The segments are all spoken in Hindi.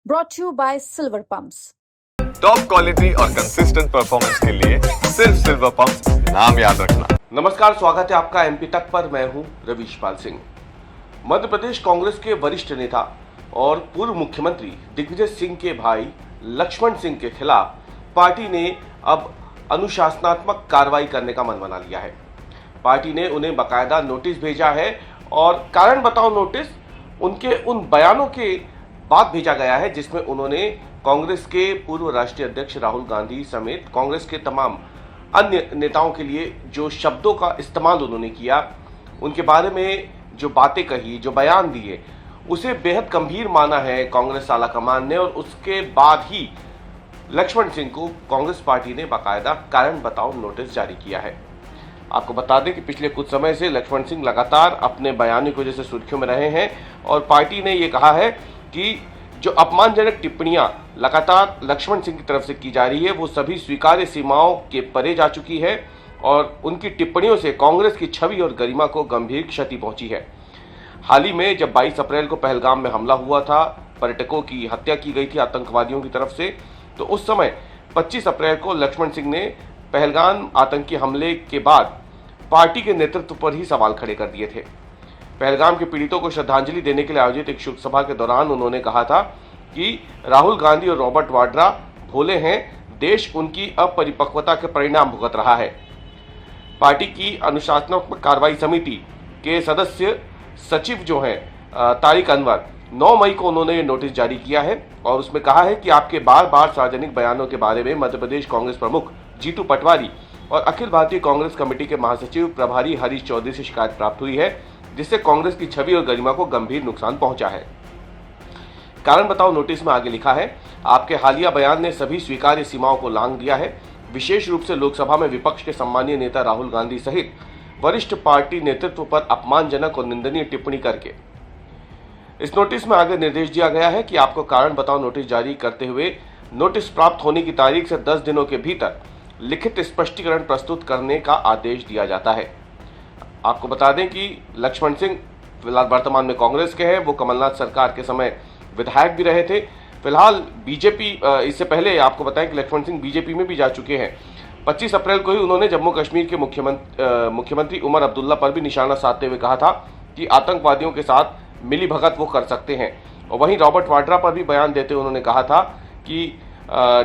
brought to you by Silver Pumps. Top quality और कंसिस्टेंट परफॉर्मेंस के लिए सिर्फ सिल्वर पंप्स नाम याद रखना। नमस्कार, स्वागत है आपका एमपी तक पर। मैं हूं रविशपाल सिंह। मध्य प्रदेश कांग्रेस के वरिष्ठ नेता और पूर्व मुख्यमंत्री दिग्विजय सिंह के भाई लक्ष्मण सिंह के खिलाफ पार्टी ने अब अनुशासनात्मक कार्रवाई करने का मन बना लिया है। पार्टी ने उन्हें बाकायदा नोटिस भेजा है और कारण बताओ नोटिस उनके उन बयानों के बाद भेजा गया है जिसमें उन्होंने कांग्रेस के पूर्व राष्ट्रीय अध्यक्ष राहुल गांधी समेत कांग्रेस के तमाम अन्य नेताओं के लिए जो शब्दों का इस्तेमाल उन्होंने किया, उनके बारे में जो बातें कही, जो बयान दिए, उसे बेहद गंभीर माना है कांग्रेस आलाकमान ने। और उसके बाद ही लक्ष्मण सिंह को कांग्रेस पार्टी ने बाकायदा कारण बताओ नोटिस जारी किया है। आपको बता दें कि पिछले कुछ समय से लक्ष्मण सिंह लगातार अपने बयानों की वजह से सुर्खियों में रहे हैं और पार्टी ने ये कहा है कि जो अपमानजनक टिप्पणियां लगातार लक्ष्मण सिंह की तरफ से की जा रही है वो सभी स्वीकार्य सीमाओं के परे जा चुकी है और उनकी टिप्पणियों से कांग्रेस की छवि और गरिमा को गंभीर क्षति पहुंची है। हाल ही में जब 22 अप्रैल को पहलगाम में हमला हुआ था, पर्यटकों की हत्या की गई थी आतंकवादियों की तरफ से, तो उस समय 25 अप्रैल को लक्ष्मण सिंह ने पहलगाम आतंकी हमले के बाद पार्टी के नेतृत्व पर ही सवाल खड़े कर दिए थे। पहलगाम के पीड़ितों को श्रद्धांजलि देने के लिए आयोजित एक शोक सभा के दौरान उन्होंने कहा था कि राहुल गांधी और रॉबर्ट वाड्रा भोले हैं, देश उनकी अपरिपक्वता के परिणाम भुगत रहा है। पार्टी की अनुशासनात्मक कार्रवाई समिति के सदस्य सचिव जो हैं तारिक अनवर, 9 मई को उन्होंने ये नोटिस जारी किया है और उसमें कहा है कि आपके बार बार सार्वजनिक बयानों के बारे में मध्य प्रदेश कांग्रेस प्रमुख जीतू पटवारी और अखिल भारतीय कांग्रेस कमेटी के महासचिव प्रभारी हरीश चौधरी से शिकायत प्राप्त हुई है, जिससे कांग्रेस की छवि और गरिमा को गंभीर नुकसान पहुंचा है। कारण बताओ नोटिस में आगे लिखा है, आपके हालिया बयान ने सभी स्वीकार्य सीमाओं को लांघ दिया है, विशेष रूप से लोकसभा में विपक्ष के सम्मानीय नेता राहुल गांधी सहित वरिष्ठ पार्टी नेतृत्व पर अपमानजनक और निंदनीय टिप्पणी करके। इस नोटिस में आगे निर्देश दिया गया है कि आपको कारण बताओ नोटिस जारी करते हुए नोटिस प्राप्त होने की तारीख से 10 दिनों के भीतर लिखित स्पष्टीकरण प्रस्तुत करने का आदेश दिया जाता है। आपको बता दें कि लक्ष्मण सिंह फिलहाल वर्तमान में कांग्रेस के हैं, वो कमलनाथ सरकार के समय विधायक भी रहे थे। फिलहाल बीजेपी, इससे पहले आपको बताएं कि लक्ष्मण सिंह बीजेपी में भी जा चुके हैं। 25 अप्रैल को ही उन्होंने जम्मू कश्मीर के मुख्यमंत्री उमर अब्दुल्ला पर भी निशाना साधते हुए कहा था कि आतंकवादियों के साथ मिली भगत वो कर सकते हैं। और वहीं रॉबर्ट वाड्रा पर भी बयान देते हुए उन्होंने कहा था कि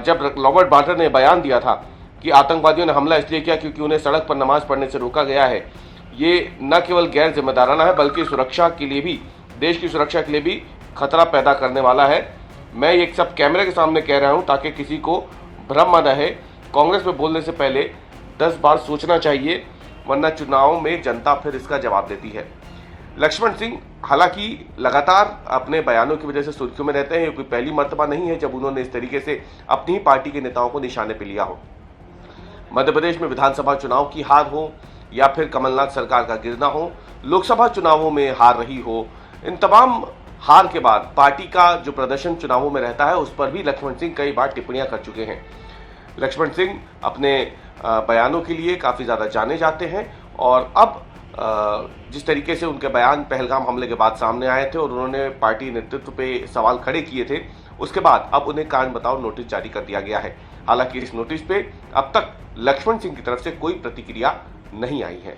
जब रॉबर्ट वाड्रा ने बयान दिया था कि आतंकवादियों ने हमला इसलिए किया क्योंकि उन्हें सड़क पर नमाज पढ़ने से रोका गया है, ये न केवल गैर जिम्मेदाराना है बल्कि सुरक्षा के लिए भी, देश की सुरक्षा के लिए भी खतरा पैदा करने वाला है। मैं ये सब कैमरे के सामने कह रहा हूं ताकि किसी को भ्रम न रहे। कांग्रेस में बोलने से पहले 10 बार सोचना चाहिए, वरना चुनाव में जनता फिर इसका जवाब देती है। लक्ष्मण सिंह हालांकि लगातार अपने बयानों की वजह से सुर्खियों में रहते हैं। ये कोई पहली मर्तबा नहीं है जब उन्होंने इस तरीके से अपनी ही पार्टी के नेताओं को निशाने पर लिया हो। मध्य प्रदेश में विधानसभा चुनाव की हार हो या फिर कमलनाथ सरकार का गिरना हो, लोकसभा चुनावों में हार रही हो, इन तमाम हार के बाद पार्टी का जो प्रदर्शन चुनावों में रहता है उस पर भी लक्ष्मण सिंह कई बार टिप्पणियां कर चुके हैं। लक्ष्मण सिंह अपने बयानों के लिए काफ़ी ज़्यादा जाने जाते हैं और अब जिस तरीके से उनके बयान पहलगाम हमले के बाद सामने आए थे और उन्होंने पार्टी नेतृत्व पे सवाल खड़े किए थे, उसके बाद अब उन्हें कारण बताओ नोटिस जारी कर दिया गया है। हालांकि इस नोटिस पे अब तक लक्ष्मण सिंह की तरफ से कोई प्रतिक्रिया नहीं आई है।